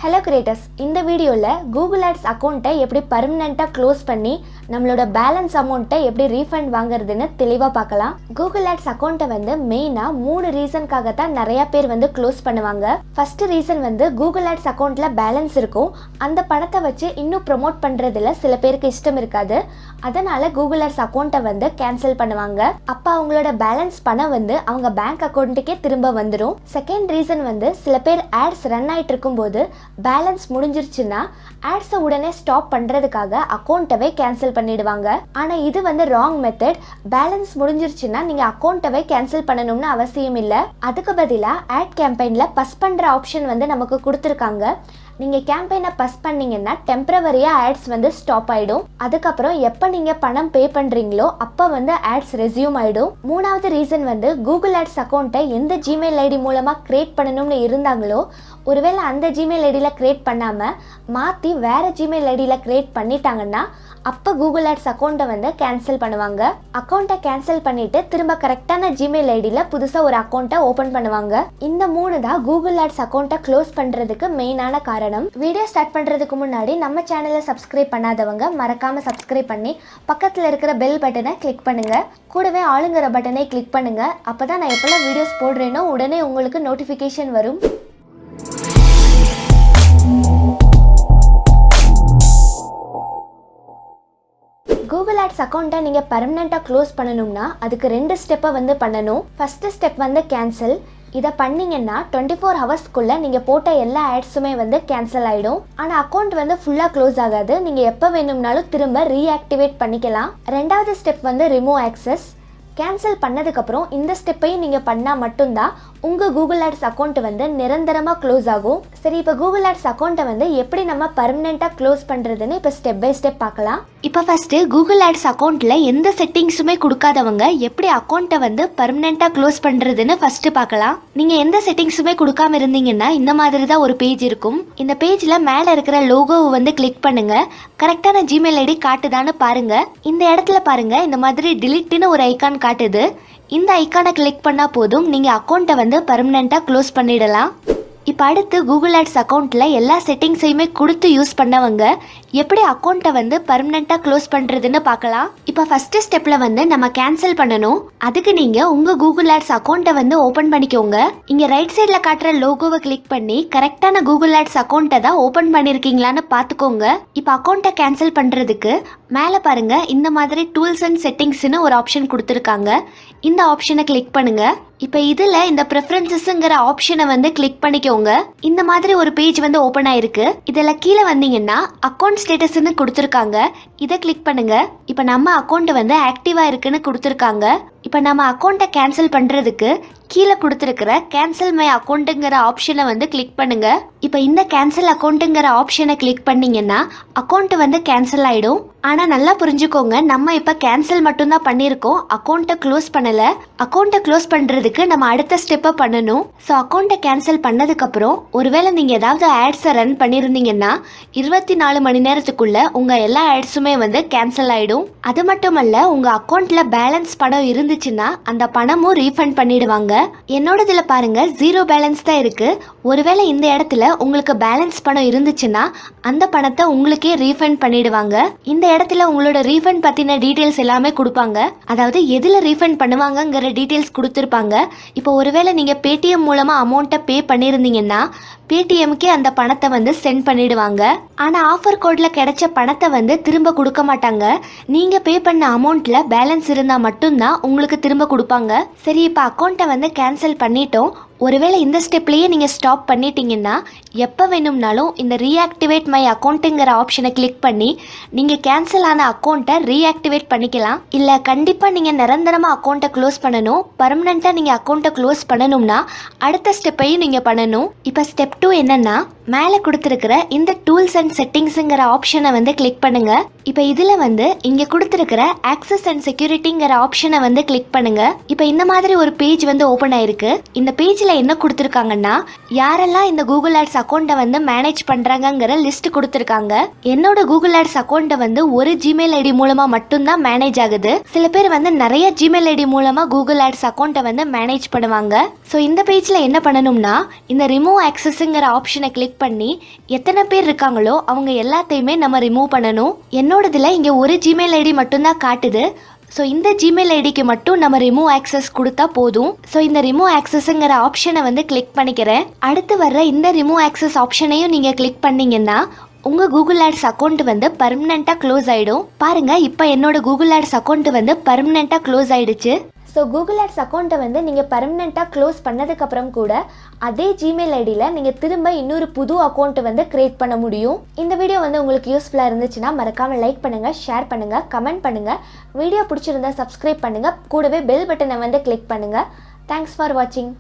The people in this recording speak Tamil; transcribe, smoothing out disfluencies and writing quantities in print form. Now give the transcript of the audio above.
ஹலோ கிரியேட்டர்ஸ், இந்த வீடியோவில் கூகுள் ஆட்ஸ் அக்கௌண்ட்டை எப்படி பர்மனெண்ட்டாக க்ளோஸ் பண்ணி நம்மளோட பேலன்ஸ் அமௌண்ட்டை எப்படி ரீஃபண்ட் வாங்குறதுன்னு தெளிவாக பார்க்கலாம். கூகுள் ஆட்ஸ் அக்கௌண்ட்டை மெயினாக 3 ரீசனுக்காக தான் நிறையா பேர் க்ளோஸ் பண்ணுவாங்க. ஃபர்ஸ்ட் ரீசன் கூகுள் ஆட்ஸ் அக்கௌண்ட்டில் பேலன்ஸ் இருக்கும். அந்த பணத்தை வச்சு இன்னும் ப்ரொமோட் பண்ணுறதுல சில பேருக்கு இஷ்டம் இருக்காது. அதனால் கூகுள் ஆட்ஸ் அக்கௌண்ட்டை கேன்சல் பண்ணுவாங்க. அப்போ அவங்களோட பேலன்ஸ் பணம் அவங்க பேங்க் அக்கௌண்ட்டுக்கே திரும்ப வந்துடும். செகண்ட் ரீசன் சில பேர் ஆட்ஸ் ரன் ஆகிட்டு இருக்கும்போது பேலன்ஸ் முடிஞ்சிருச்சுன்னா ஆட்ஸை உடனே ஸ்டாப் பண்றதுக்காக அக்கௌண்ட்டவே கேன்சல் பண்ணிடுவாங்க. ஆனா இது ராங் மெத்தட். பேலன்ஸ் முடிஞ்சிருச்சுன்னா நீங்க அக்கௌண்ட்டவே கேன்சல் பண்ணணும்னு அவசியம் இல்லை. அதுக்கு பதிலா ஆட் கேம்பெயின்ல பஸ் பண்ற ஆப்ஷன் நமக்கு கொடுத்துருக்காங்க. நீங்க கேம்பெயினை பஸ் பண்ணீங்கன்னா டெம்பரவரியா ஆட்ஸ் ஸ்டாப் ஆயிடும். அதுக்கப்புறம் எப்ப நீங்க பணம் பே பண்றீங்களோ அப்ப ஆட்ஸ் ரெஸ்யூம் ஆயிடும். மூணாவது ரீசன் கூகுள் ஆட்ஸ் அக்கௌண்ட்டை எந்த ஜிமெயில் ஐடி மூலமா கிரியேட் பண்ணணும்னு இருந்தாங்களோ ஒருவேளை அந்த ஜிமெயில் ஐடியில கிரியேட் பண்ணாம மாத்தி வேற ஜிமெயில் ஐடியில கிரியேட் பண்ணிட்டாங்கன்னா அப்போ கூகுள் ஆட்ஸ் அக்கௌண்ட்டை கேன்சல் பண்ணுவாங்க. அக்கௌண்ட்டை கேன்சல் பண்ணிட்டு திரும்ப கரெக்டான ஜிமெயில் ஐடியில் புதுசாக ஒரு அக்கௌண்ட்டை ஓப்பன் பண்ணுவாங்க. இந்த 3 தான் கூகுள் ஆட்ஸ் அக்கௌண்ட்டை க்ளோஸ் பண்ணுறதுக்கு மெயினான காரணம். வீடியோ ஸ்டார்ட் பண்ணுறதுக்கு முன்னாடி நம்ம சேனலை சப்ஸ்கிரைப் பண்ணாதவங்க மறக்காமல் சப்ஸ்கிரைப் பண்ணி பக்கத்தில் இருக்கிற பெல் பட்டனை கிளிக் பண்ணுங்கள். கூடவே ஆளுங்கிற பட்டனை கிளிக் பண்ணுங்கள். அப்போ தான் நான் எப்போல்லாம் வீடியோஸ் போடுறேனோ உடனே உங்களுக்கு நோட்டிஃபிகேஷன் வரும். கூகுள் ஆட்ஸ் அக்கௌண்ட்டை நீங்கள் பர்மனெண்ட்டாக க்ளோஸ் பண்ணணும்னா அதுக்கு 2 ஸ்டெப்பை பண்ணணும். First step cancel. இதை பண்ணீங்கன்னா 24 ஹவர்ஸ்க்குள்ளே நீங்கள் போட்ட எல்லா ஆட்ஸுமே கேன்சல் ஆகிடும். ஆனால் அக்கௌண்ட் ஃபுல்லாக க்ளோஸ் ஆகாது. நீங்கள் எப்போ வேணும்னாலும் திரும்ப ரீஆக்டிவேட் பண்ணிக்கலாம். ரெண்டாவது ஸ்டெப் ரிமூவ் ஆக்சஸ். கேன்சல் பண்ணதுக்கப்புறம் இந்த ஸ்டெப்பையும் நீங்கள் பண்ணால் மட்டும்தான் உங்கள் கூகுள் ஆட்ஸ் அக்கௌண்ட் நிரந்தரமாக க்ளோஸ் ஆகும். சரி, இப்போ கூகுள் ஆட்ஸ் அக்கௌண்ட்டை எப்படி நம்ம பர்மனெண்ட்டாக க்ளோஸ் பண்ணுறதுன்னு இப்போ ஸ்டெப் பை ஸ்டெப் பார்க்கலாம். இப்போ ஃபஸ்ட்டு கூகுள் ஆட்ஸ் அக்கௌண்ட்டில் எந்த செட்டிங்ஸுமே கொடுக்காதவங்க எப்படி அக்கௌண்ட்டை பர்மனெண்ட்டாக க்ளோஸ் பண்ணுறதுன்னு ஃபஸ்ட்டு பார்க்கலாம். நீங்கள் எந்த செட்டிங்ஸுமே கொடுக்காம இருந்தீங்கன்னா இந்த மாதிரி தான் ஒரு பேஜ் இருக்கும். இந்த பேஜில் மேலே இருக்கிற லோகோவை கிளிக் பண்ணுங்கள். கரெக்டான ஜிமெயில் ஐடி காட்டுதான்னு பாருங்கள். இந்த இடத்துல பாருங்கள், இந்த மாதிரி டிலீட்னு ஒரு ஐக்கான் காட்டுது. இந்த ஐக்கானை கிளிக் பண்ணால் போதும், நீங்கள் அக்கௌண்ட்டை பர்மனெண்ட்டாக க்ளோஸ் பண்ணிடலாம். இப்போ அடுத்து கூகுள் ஆட்ஸ் அக்கௌண்ட்டில் எல்லா செட்டிங்ஸையுமே கொடுத்து யூஸ் பண்ணவங்க எப்படி அக்கௌண்ட்டை பர்மனெண்ட்டாக க்ளோஸ் பண்ணுறதுன்னு பார்க்கலாம். இப்போ ஃபஸ்ட்டு ஸ்டெப்பில் நம்ம கேன்சல் பண்ணணும். அதுக்கு நீங்கள் உங்கள் கூகுள் ஆட்ஸ் அக்கௌண்ட்டை ஓப்பன் பண்ணிக்கோங்க. இங்கே ரைட் சைடில் காட்டுற லோகோவை கிளிக் பண்ணி கரெக்டான கூகுள் ஆட்ஸ் அக்கௌண்ட்டை தான் ஓப்பன் பண்ணியிருக்கீங்களான்னு பார்த்துக்கோங்க. இப்போ அக்கௌண்ட்டை கேன்சல் பண்ணுறதுக்கு மேலே பாருங்கள், இந்த மாதிரி டூல்ஸ் அண்ட் செட்டிங்ஸ்னு ஒரு ஆப்ஷன் கொடுத்துருக்காங்க. இந்த ஆப்ஷனை கிளிக் பண்ணுங்கள். இப்போ இதில் இந்த ப்ரிஃபரன்சஸ்ங்கிற ஆப்ஷனை கிளிக் பண்ணிக்கோங்க. இந்த மாதிரி ஒரு பேஜ் ஓப்பன் ஆயிருக்கு. இதில் கீழே வந்தீங்கன்னா அக்கௌண்ட் ஸ்டேட்டஸ்ன்னு கொடுத்துருக்காங்க. இதை கிளிக் பண்ணுங்க. இப்போ நம்ம அக்கௌண்ட் ஆக்டிவாக இருக்குன்னு கொடுத்துருக்காங்க. இப்போ நம்ம அக்கௌண்ட்டை கேன்சல் பண்ணுறதுக்கு கீழே கொடுத்துருக்கிற கேன்சல் மை அக்கௌண்ட்டுங்கிற ஆப்ஷனை கிளிக் பண்ணுங்க. இப்போ இந்த கேன்சல் அக்கௌண்ட்டுங்கிற ஆப்ஷனை கிளிக் பண்ணீங்கன்னா அக்கௌண்ட் கேன்சல் ஆகிடும். ஆனால் நல்லா புரிஞ்சுக்கோங்க, நம்ம இப்போ கேன்சல் மட்டும்தான் பண்ணியிருக்கோம், அக்கௌண்ட்டை க்ளோஸ் பண்ணலை. அக்கௌண்ட்டை க்ளோஸ் பண்ணுறதுக்கு நம்ம அடுத்த ஸ்டெப்பை பண்ணணும். ஸோ அக்கௌண்ட்டை கேன்சல் பண்ணதுக்கப்புறம் ஒருவேளை நீங்கள் ஏதாவது ஆட்ஸை ரன் பண்ணியிருந்தீங்கன்னா 24 மணி நேரத்துக்குள்ளே உங்கள் எல்லா ஆட்ஸுமே கேன்சல் ஆகிடும். அது மட்டும் அல்ல, உங்கள் அக்கௌண்ட்டில் பேலன்ஸ் பணம் இருந்துச்சுன்னா அந்த பணமும் ரீஃபண்ட் பண்ணிடுவாங்க. என்னோடதுல பாருங்க 0 பேலன்ஸ் தான் இருக்கு. ஒருவேளை இந்த இடத்துல உங்களுக்கு பேலன்ஸ் பணம் இருந்துச்சுன்னா அந்த பணத்தை உங்களுக்கே ரீஃபண்ட் பண்ணிடுவாங்க. இந்த இடத்துல உங்களோட ரீஃபண்ட் பத்தின டீடைல்ஸ் எல்லாமே கொடுப்பாங்க. அதாவது எதுல ரீஃபண்ட் பண்ணுவாங்கங்கிற டீடைல்ஸ் கொடுத்துருப்பாங்க. இப்போ ஒருவேளை நீங்க பேடிஎம் மூலமா அமௌண்ட்டை பே பண்ணியிருந்தீங்கன்னா பேடிஎம்கே அந்த பணத்தை சென்ட் பண்ணிடுவாங்க. ஆனால் ஆஃபர் கோடில் கிடைச்ச பணத்தை திரும்ப கொடுக்க மாட்டாங்க. நீங்கள் பே பண்ண அமௌண்ட்டில் பேலன்ஸ் இருந்தால் மட்டும்தான் உங்களுக்கு திரும்ப கொடுப்பாங்க. சரி, இப்போ அக்கௌண்ட்டை கேன்சல் பண்ணிட்டோம். ஒருவேளை இந்த ஸ்டெப்லேயே நீங்கள் ஸ்டாப் பண்ணிட்டீங்கன்னா எப்போ வேணும்னாலும் இந்த ரீஆக்டிவேட் மை அக்கௌண்ட்டுங்கிற ஆப்ஷனை கிளிக் பண்ணி நீங்கள் கேன்சல் ஆன அக்கௌண்ட்டை ரீஆக்டிவேட் பண்ணிக்கலாம். இல்லை கண்டிப்பாக நீங்கள் நிரந்தரமாக அக்கௌண்ட்டை க்ளோஸ் பண்ணணும், பர்மனெண்ட்டாக நீங்கள் அக்கௌண்ட்டை க்ளோஸ் பண்ணணும்னா அடுத்த ஸ்டெப்பையும் நீங்கள் பண்ணணும். இப்போ ஸ்டெப் 2 என்னன்னா, மேலே கொடுத்துருக்கிற இந்த டூல்ஸ் அண்ட் செட்டிங்ஸுங்கிற ஆப்ஷனை கிளிக் பண்ணுங்க. இப்போ இதில் இங்கே கொடுத்துருக்கிற ஆக்சஸ் அண்ட் செக்யூரிட்டிங்கிற ஆப்ஷனை கிளிக் பண்ணுங்க. இப்போ இந்த மாதிரி ஒரு பேஜ் ஓப்பன் ஆயிருக்கு. இந்த பேஜில் என்ன கொடுத்துருக்காங்கன்னா, யாரெல்லாம் இந்த கூகுள் ஆட்ஸ் அக்கௌண்ட்டை மேனேஜ் பண்ணுறாங்கங்கிற லிஸ்ட் கொடுத்துருக்காங்க. என்னோட கூகுள் ஆட்ஸ் அக்கௌண்ட்டை ஒரு ஜிமெயில் ஐடி மூலமாக மட்டும்தான் மேனேஜ் ஆகுது. சில பேர் நிறைய ஜிமெயில் ஐடி மூலமாக கூகுள் ஆட்ஸ் அக்கௌண்ட்டை மேனேஜ் பண்ணுவாங்க. ஸோ இந்த பேஜில் என்ன பண்ணணும்னா, இந்த ரிமூவ் ஆக்சஸ்ங்கிற ஆப்ஷனை கிளிக் கிளிக் பண்ணி எத்தனை பேர் இருக்காங்களோ அவங்க எல்லாத்தையுமே நம்ம ரிமூவ் பண்ணணும். என்னோடதில் இங்கே ஒரு ஜிமெயில் ஐடி மட்டும்தான் காட்டுது. ஸோ இந்த ஜிமெயில் ஐடிக்கு மட்டும் நம்ம ரிமூவ் ஆக்சஸ் கொடுத்தா போதும். ஸோ இந்த ரிமூவ் ஆக்சஸ்ங்கிற ஆப்ஷனை வந்து கிளிக் பண்ணிக்கிறேன். அடுத்து வர்ற இந்த ரிமூவ் ஆக்சஸ் ஆப்ஷனையும் நீங்கள் கிளிக் பண்ணிங்கன்னா உங்கள் கூகுள் ஆட்ஸ் அக்கௌண்ட் வந்து பர்மனெண்ட்டாக க்ளோஸ் ஆகிடும். பாருங்கள், இப்போ என்னோட கூகுள் ஆட்ஸ் அக்கௌண்ட் வந்து பர்மனெண்ட்டாக க்ளோஸ் ஆகிடுச்சு. ஸோ கூகுள் ஆட்ஸ் அக்கௌண்ட்டை வந்து நீங்கள் பர்மனெண்ட்டாக க்ளோஸ் பண்ணதுக்கப்புறம் கூட அதே ஜிமெயில் ஐடியில் நீங்கள் திரும்ப இன்னொரு புது அக்கௌண்ட்டு வந்து க்ரியேட் பண்ண முடியும். இந்த வீடியோ வந்து உங்களுக்கு யூஸ்ஃபுல்லாக இருந்துச்சுன்னா மறக்காமல் லைக் பண்ணுங்கள், ஷேர் பண்ணுங்கள், கமெண்ட் பண்ணுங்கள். வீடியோ பிடிச்சிருந்தா சப்ஸ்கிரைப் பண்ணுங்கள். கூடவே பெல் பட்டனை வந்து கிளிக் பண்ணுங்கள். தேங்க்ஸ் ஃபார் வாட்சிங்.